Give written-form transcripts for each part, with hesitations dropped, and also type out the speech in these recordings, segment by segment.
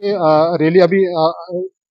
ये रैली अभी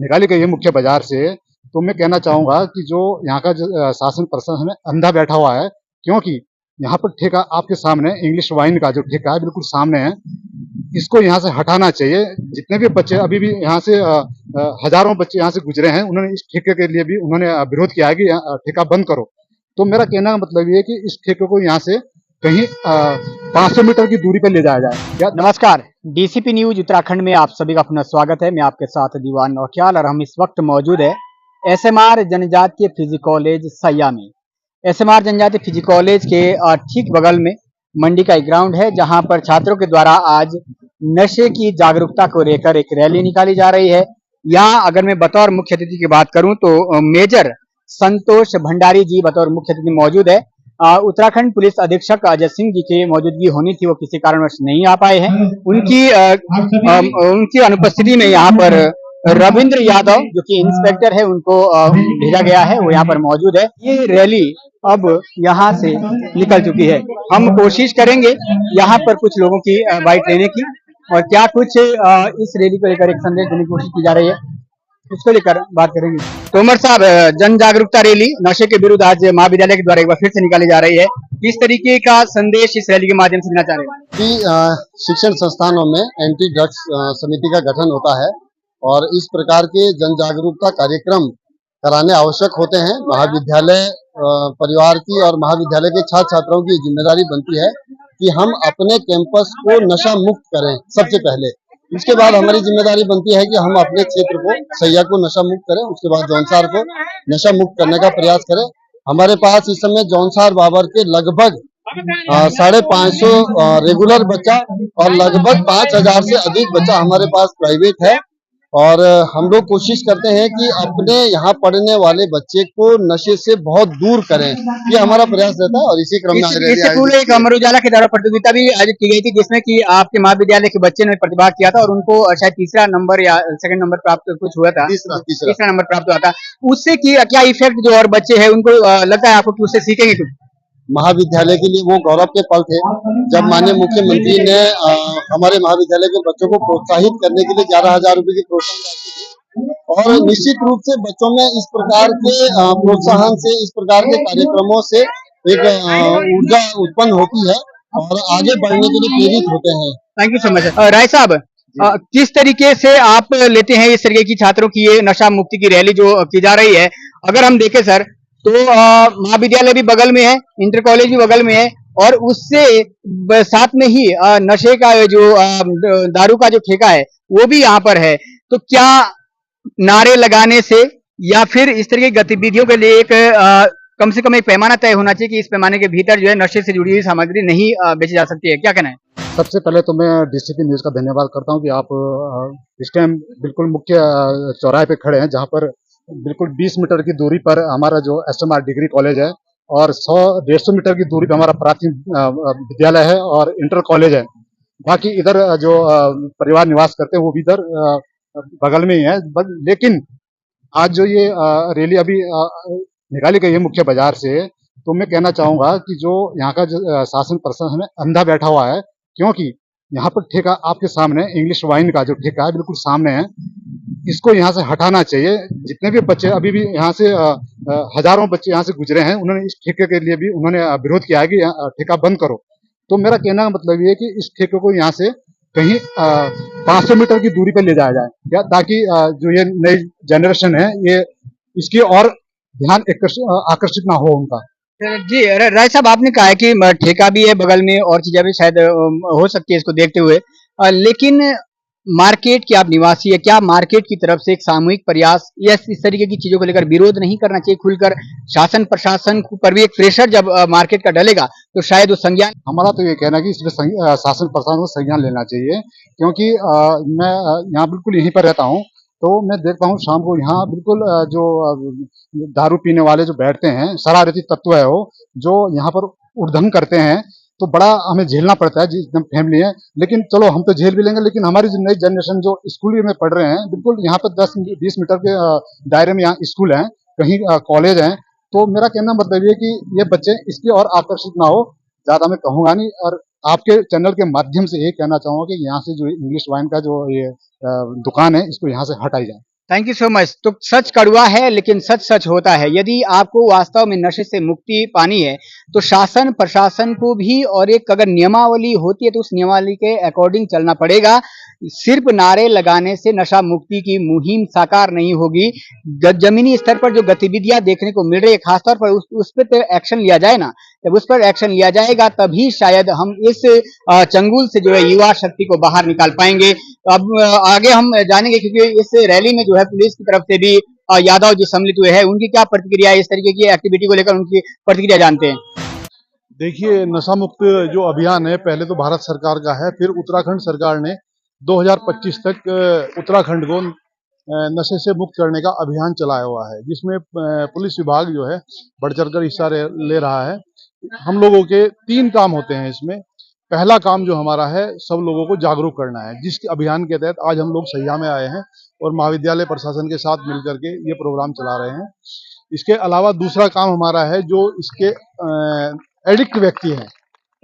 निकाली गई है मुख्य बाजार से। तो मैं कहना चाहूंगा कि जो यहाँ का जो शासन प्रशासन है अंधा बैठा हुआ है, क्योंकि यहाँ पर ठेका आपके सामने इंग्लिश वाइन का जो ठेका है बिल्कुल सामने है। इसको यहाँ से हटाना चाहिए। जितने भी बच्चे अभी भी यहाँ से हजारों बच्चे यहाँ से गुजरे हैं, उन्होंने इस ठेके के लिए भी उन्होंने विरोध किया है कि ठेका बंद करो। तो मेरा कहना का मतलब ये है कि इस ठेके को यहाँ से कहीं 500 मीटर की दूरी पर ले जाया जाए। नमस्कार, डीसीपी न्यूज उत्तराखंड में आप सभी का पुनः स्वागत है। मैं आपके साथ दीवान नौख्याल और हम इस वक्त मौजूद है एसएमआर जनजातीय फिजी कॉलेज सैया में। एसएमआर जनजातीय फिजी कॉलेज के ठीक बगल में मंडी का एक ग्राउंड है, जहां पर छात्रों के द्वारा आज नशे की जागरूकता को लेकर एक रैली निकाली जा रही है। यहाँ अगर मैं बतौर मुख्य अतिथि की बात करूं तो मेजर संतोष भंडारी जी बतौर मुख्य अतिथि मौजूद है। उत्तराखंड पुलिस अधीक्षक अजय सिंह जी की मौजूदगी होनी थी, वो किसी कारणवश नहीं आ पाए हैं। उनकी अनुपस्थिति में यहाँ पर रविंद्र यादव जो कि इंस्पेक्टर है, उनको भेजा गया है, वो यहाँ पर मौजूद है। ये रैली अब यहाँ से निकल चुकी है। हम कोशिश करेंगे यहाँ पर कुछ लोगों की बाइट लेने की और क्या कुछ इस रैली को लेकर एक संदेश देने की कोशिश की जा रही है, उसको लेकर बात करेंगे। तोमर साहब, जन जागरूकता रैली नशे के विरुद्ध आज महाविद्यालय के द्वारा एक बार फिर से निकाली जा रही है। किस तरीके का संदेश इस रैली के माध्यम से देना चाह रहे हैं? कि शिक्षण संस्थानों में एंटी ड्रग्स समिति का गठन होता है और इस प्रकार के जन जागरूकता कार्यक्रम कराने आवश्यक होते हैं। महाविद्यालय परिवार की और महाविद्यालय के छात्र छात्राओं की जिम्मेदारी बनती है कि हम अपने कैंपस को नशा मुक्त करें सबसे पहले। इसके बाद हमारी जिम्मेदारी बनती है कि हम अपने क्षेत्र को सैया को नशा मुक्त करें, उसके बाद जौनसार को नशा मुक्त करने का प्रयास करें। हमारे पास इस समय जौनसार बाबर के लगभग 550 रेगुलर बच्चा और लगभग 5000 से अधिक बच्चा हमारे पास प्राइवेट है और हम लोग कोशिश करते हैं कि अपने यहाँ पढ़ने वाले बच्चे को नशे से बहुत दूर करें, ये हमारा प्रयास रहता है। और इसी क्रम में इससे पूर्व एक अमर उजाला के द्वारा प्रतियोगिता भी आयोजित की गई थी, जिसमें कि आपके महाविद्यालय के बच्चे ने प्रतिभाग किया था और उनको शायद तीसरा नंबर या सेकंड नंबर प्राप्त कुछ हुआ था, तीसरा नंबर प्राप्त हुआ था। उससे क्या इफेक्ट जो और बच्चे हैं उनको लगता है आपको कि उससे सीखेंगे कुछ? महाविद्यालय के लिए वो गौरव के पल थे जब माननीय मुख्यमंत्री ने हमारे महाविद्यालय के बच्चों को प्रोत्साहित करने के लिए 11,000 रुपए की प्रोत्साहन राशि दी। और निश्चित रूप से बच्चों में इस प्रकार के प्रोत्साहन से, इस प्रकार के कार्यक्रमों से एक ऊर्जा उत्पन्न होती है और आगे बढ़ने के लिए प्रेरित होते हैं। Thank you so much. Rai साहब, किस तरीके से आप लेते हैं इस तरीके की छात्रों की ये नशा मुक्ति की रैली जो की जा रही है? अगर हम देखें सर तो महाविद्यालय भी बगल में है, इंटर कॉलेज भी बगल में है और उससे साथ में ही नशे का जो दारू का जो ठेका है वो भी यहाँ पर है। तो क्या नारे लगाने से या फिर इस तरह की गतिविधियों के लिए एक कम से कम एक पैमाना तय होना चाहिए कि इस पैमाने के भीतर जो है नशे से जुड़ी हुई सामग्री नहीं बेची जा सकती है, क्या कहना है? सबसे पहले तो मैं डीसीपी न्यूज का धन्यवाद करता हूँ कि आप इस टाइम बिल्कुल मुख्य चौराहे पे खड़े हैं, जहाँ पर बिल्कुल 20 मीटर की दूरी पर हमारा जो एसएमआर डिग्री कॉलेज है और 100-150 मीटर की दूरी पर हमारा प्राथमिक विद्यालय है और इंटर कॉलेज है। बाकी इधर जो परिवार निवास करते हैं वो भी इधर बगल में ही है। लेकिन आज जो ये रैली अभी निकाली गई है मुख्य बाजार से, तो मैं कहना चाहूंगा कि जो यहाँ का जो शासन प्रशासन है अंधा बैठा हुआ है, क्योंकि यहाँ पर ठेका आपके सामने इंग्लिश वाइन का जो ठेका है बिल्कुल सामने है। इसको यहाँ से हटाना चाहिए। जितने भी बच्चे अभी भी यहाँ से हजारों बच्चे यहाँ से गुजरे हैं, उन्होंने इस ठेके के लिए भी उन्होंने विरोध किया है कि ठेका बंद करो। तो मेरा कहना का मतलब ये है कि इस ठेके को यहाँ से कहीं 500 मीटर की दूरी पर ले जाया जाए, ताकि जो ये नई जनरेशन है ये इसकी और ध्यान आकर्षित ना हो उनका। जी राय साहब, आपने कहा है कि ठेका भी है बगल में और चीजें भी शायद हो सकती है इसको देखते हुए, लेकिन मार्केट के आप निवासी है, क्या मार्केट की तरफ से एक सामूहिक प्रयास या इस तरीके की चीजों को लेकर विरोध नहीं करना चाहिए खुलकर? शासन प्रशासन पर भी एक प्रेशर जब मार्केट का डलेगा तो शायद वो संज्ञान। हमारा तो ये कहना है कि इसमें शासन प्रशासन को संज्ञान लेना चाहिए, क्योंकि मैं यहाँ बिल्कुल यहीं पर रहता हूँ, तो मैं देखता हूँ शाम को यहाँ बिल्कुल जो दारू पीने वाले जो बैठते हैं, शरारती तत्व है वो, जो यहाँ पर उद्यम करते हैं, तो बड़ा हमें झेलना पड़ता है जिस फैमिली है। लेकिन चलो हम तो झेल भी लेंगे, लेकिन हमारी जो नई जनरेशन जो स्कूल में पढ़ रहे हैं, बिल्कुल यहाँ पर 10-20 मीटर के दायरे में यहाँ स्कूल है, कहीं कॉलेज है। तो मेरा कहना मतलब ये कि ये बच्चे इसकी और आकर्षित ना हो, ज्यादा मैं कहूंगा नहीं। और आपके चैनल के माध्यम से ये कहना चाहूंगा कि यहाँ से जो इंग्लिश वाइन का जो ये दुकान है इसको यहाँ से हटाई जाए। Thank you so much. तो सच कड़वा है लेकिन सच सच होता है। यदि आपको वास्तव में नशे से मुक्ति पानी है तो शासन प्रशासन को भी और एक अगर नियमावली होती है तो उस नियमावली के अकॉर्डिंग चलना पड़ेगा। सिर्फ नारे लगाने से नशा मुक्ति की मुहिम साकार नहीं होगी। जमीनी स्तर पर जो गतिविधियां देखने को मिल रही है खासतौर पर उस पर तो एक्शन लिया जाए ना। जब उस पर एक्शन लिया जाएगा तभी शायद हम इस चंगुल से जो है युवा शक्ति को बाहर निकाल पाएंगे। अब आगे हम जानेंगे क्योंकि इस रैली में जो है पुलिस की तरफ से भी यादव जी सम्मिलित हुए हैं। उनकी क्या प्रतिक्रिया है, इस तरीके की एक्टिविटी को लेकर उनकी प्रतिक्रिया जानते हैं। देखिए, नशा मुक्त जो अभियान है पहले तो भारत सरकार का है, फिर उत्तराखंड सरकार ने 2025 तक उत्तराखंड को नशे से मुक्त करने का अभियान चलाया हुआ है, जिसमें पुलिस विभाग जो है बढ़ चढ़कर हिस्सा ले रहा है। हम लोगों के 3 काम होते हैं इसमें। पहला काम जो हमारा है सब लोगों को जागरूक करना है, जिस अभियान के तहत आज हम लोग सैया में आए हैं और महाविद्यालय प्रशासन के साथ मिलकर के ये प्रोग्राम चला रहे हैं। इसके अलावा दूसरा काम हमारा है जो इसके एडिक्ट व्यक्ति हैं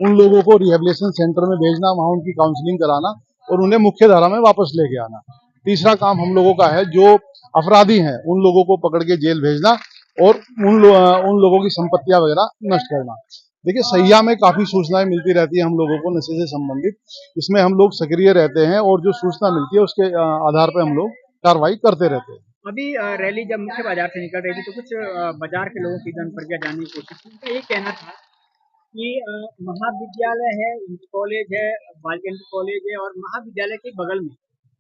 उन लोगों को रिहेबिलिटेशन सेंटर में भेजना, वहाँ उनकी काउंसलिंग कराना और उन्हें मुख्य धारा में वापस लेके आना। तीसरा काम हम लोगों का है जो अपराधी हैं उन लोगों को पकड़ के जेल भेजना और उन लोगों की संपत्तियां वगैरह नष्ट करना। देखिए, सैया में काफी सूचनाएं मिलती रहती है हम लोगों को नशे से संबंधित। इसमें हम लोग सक्रिय रहते हैं और जो सूचना मिलती है उसके आधार पर हम लोग कार्रवाई करते रहते हैं। अभी रैली जब मुख्य बाजार से निकल रही थी तो कुछ बाजार के लोगों की जनप्रक्रिया जानने की कोशिश की। उनका ये कहना था कि महाविद्यालय है, इंटर कॉलेज है, बालिका कॉलेज है और महाविद्यालय के बगल में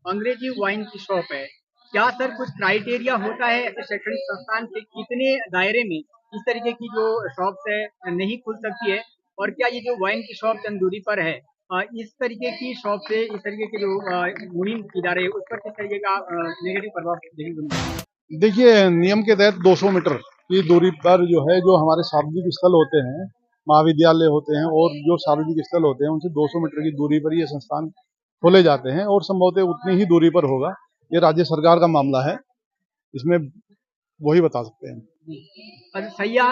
अंग्रेजी वाइन की शॉप है। क्या सर कुछ क्राइटेरिया होता है ऐसे शैक्षणिक संस्थान के कितने दायरे में इस तरीके की जो शॉप्स है नहीं खुल सकती है? और क्या ये जो वाइन की शॉप चंद दूरी पर है इस तरीके की शॉप से इस तरीके की जो मुहिम की जा रही है उस पर किस तरीके का नेगेटिव प्रभाव देखने को मिलता है? देखिए, नियम के तहत 200 मीटर की दूरी पर जो है जो हमारे सार्वजनिक स्थल होते हैं, महाविद्यालय होते हैं और जो सार्वजनिक स्थल होते हैं उनसे 200 मीटर की दूरी पर ये संस्थान खोले जाते हैं और संभवतः उतनी ही दूरी पर होगा। ये राज्य सरकार का मामला है, इसमें वही बता सकते हैं। अच्छा, सैया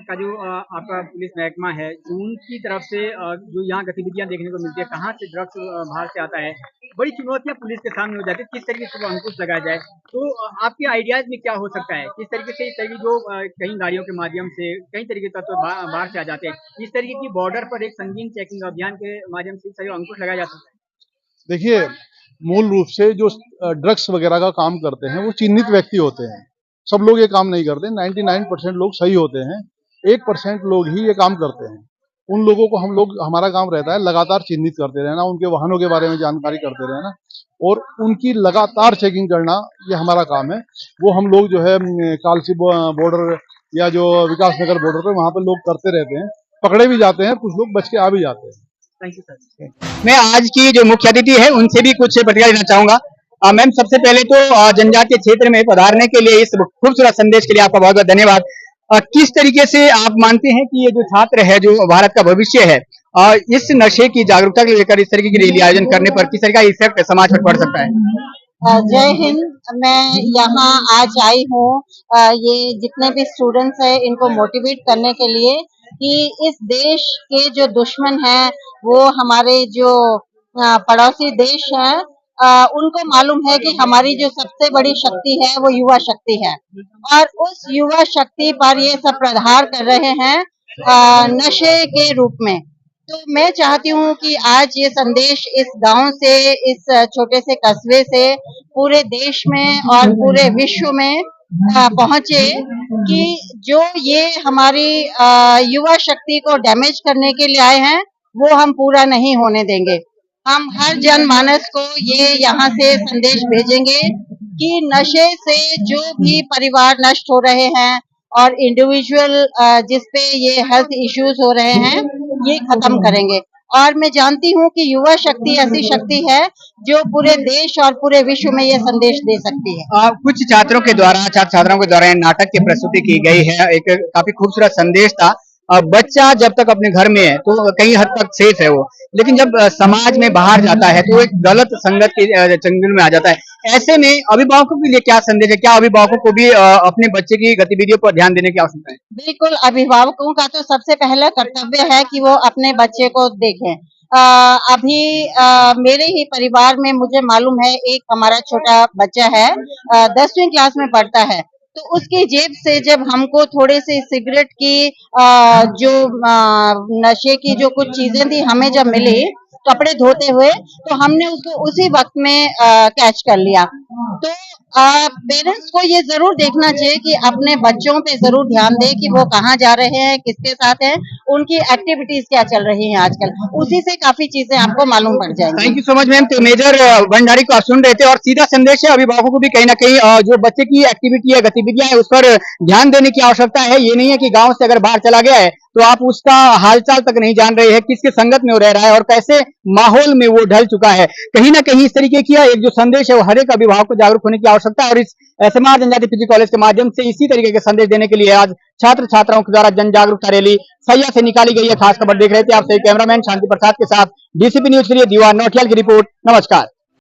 का जो आपका पुलिस महकमा है उनकी तरफ से जो यहाँ गतिविधियां देखने को मिलती है, कहाँ से ड्रग्स बाहर से आता है, बड़ी चुनौतियां पुलिस के सामने हो जाती है, किस तरीके से वो अंकुश लगाया जाए, तो आपके आइडियाज में क्या हो सकता है? किस तरीके से इस तरीके जो कई गाड़ियों के माध्यम से कई तरीके के तत्व बाहर से आ जाते हैं, इस तरीके की बॉर्डर पर एक संगीन चेकिंग अभियान के माध्यम से इस तरह अंकुश लगाया जा सकता है? देखिए, मूल रूप से जो ड्रग्स वगैरह का काम करते हैं वो चिन्हित व्यक्ति होते हैं। सब लोग ये काम नहीं करते, 99% लोग सही होते हैं, 1% लोग ही ये काम करते हैं। उन लोगों को हमारा काम रहता है लगातार चिन्हित करते रहना, उनके वाहनों के बारे में जानकारी करते रहना और उनकी लगातार चेकिंग करना, ये हमारा काम है। वो हम लोग जो है कालसी बॉर्डर या जो विकास नगर बॉर्डर पे वहाँ पे लोग करते रहते हैं, पकड़े भी जाते हैं, कुछ लोग बच के आ भी जाते हैं। Thank you sir. मैं आज की जो मुख्य अतिथि है उनसे भी कुछ प्रतिक्रिया देना चाहूंगा। मैम, सबसे पहले तो जनजातीय क्षेत्र में पधारने के लिए इस खूबसूरत संदेश के लिए आपका बहुत बहुत धन्यवाद। किस तरीके से आप मानते हैं कि ये जो छात्र है जो भारत का भविष्य है इस नशे की जागरूकता को लेकर इस तरीके की रैली आयोजन करने पर किस तरह का इफेक्ट समाज पर पड़ सकता है? जय हिंद। मैं यहाँ आज आई हूँ ये जितने भी स्टूडेंट्स हैं इनको मोटिवेट करने के लिए कि इस देश के जो दुश्मन हैं वो हमारे जो पड़ोसी देश हैं उनको मालूम है कि हमारी जो सबसे बड़ी शक्ति है वो युवा शक्ति है और उस युवा शक्ति पर ये सब प्रहार कर रहे हैं नशे के रूप में। तो मैं चाहती हूँ कि आज ये संदेश इस गांव से, इस छोटे से कस्बे से पूरे देश में और पूरे विश्व में पहुंचे कि जो ये हमारी युवा शक्ति को डैमेज करने के लिए आए हैं वो हम पूरा नहीं होने देंगे। हम हर जनमानस को ये यहाँ से संदेश भेजेंगे कि नशे से जो भी परिवार नष्ट हो रहे हैं और इंडिविजुअल जिसपे ये हेल्थ इश्यूज हो रहे हैं ये खत्म करेंगे। और मैं जानती हूँ कि युवा शक्ति ऐसी शक्ति है जो पूरे देश और पूरे विश्व में ये संदेश दे सकती है। कुछ छात्रों के द्वारा छात्राओं के द्वारा नाटक की प्रस्तुति की गई है, एक काफी खूबसूरत संदेश था। बच्चा जब तक अपने घर में है तो कई हद तक सेफ है वो, लेकिन जब समाज में बाहर जाता है तो एक गलत संगत के चंगुल में आ जाता है। ऐसे में अभिभावकों के लिए क्या संदेश है? क्या अभिभावकों को भी अपने बच्चे की गतिविधियों पर ध्यान देने की आवश्यकता है? बिल्कुल, अभिभावकों का तो सबसे पहला कर्तव्य है कि वो अपने बच्चे को देखें। अभी मेरे ही परिवार में मुझे मालूम है एक हमारा छोटा बच्चा है 10वीं क्लास में पढ़ता है, तो उसकी जेब से जब हमको थोड़े से सिगरेट की जो नशे की जो कुछ चीजें थी हमें जब मिली कपड़े धोते हुए, तो हमने उसको उसी वक्त में कैच कर लिया। तो पेरेंट्स को ये जरूर देखना चाहिए कि अपने बच्चों पे जरूर ध्यान दें कि वो कहाँ जा रहे हैं, किसके साथ हैं, उनकी एक्टिविटीज क्या चल रही हैं आजकल, उसी से काफी चीजें आपको मालूम पड़ जाएंगी। Thank you so much ma'am. तो मेजर भंडारी को आप सुन रहे थे और सीधा संदेश है अभिभावकों को भी कहीं ना कहीं जो बच्चे की एक्टिविटी है, गतिविधियां है, उस पर ध्यान देने की आवश्यकता है। ये नहीं है कि गांव से अगर बाहर चला गया है तो आप उसका हालचाल तक नहीं जान रहे हैं, किसके संगत में वो रह रहा है और कैसे माहौल में वो ढल चुका है। कहीं ना कहीं इस तरीके की एक जो संदेश है वो हर एक अभिभावक को जागरूक होने की आवश्यकता है और इस एसएमआर जनजाति पीजी कॉलेज के माध्यम से इसी तरीके के संदेश देने के लिए आज छात्र छात्राओं के द्वारा जन जागरूकता रैली सैया से निकाली गई है। खास खबर देख रहे थे आप सही कैमरामैन शांति प्रसाद के साथ डीसीपी न्यूज के लिए दीवान नौटियाल की रिपोर्ट। नमस्कार।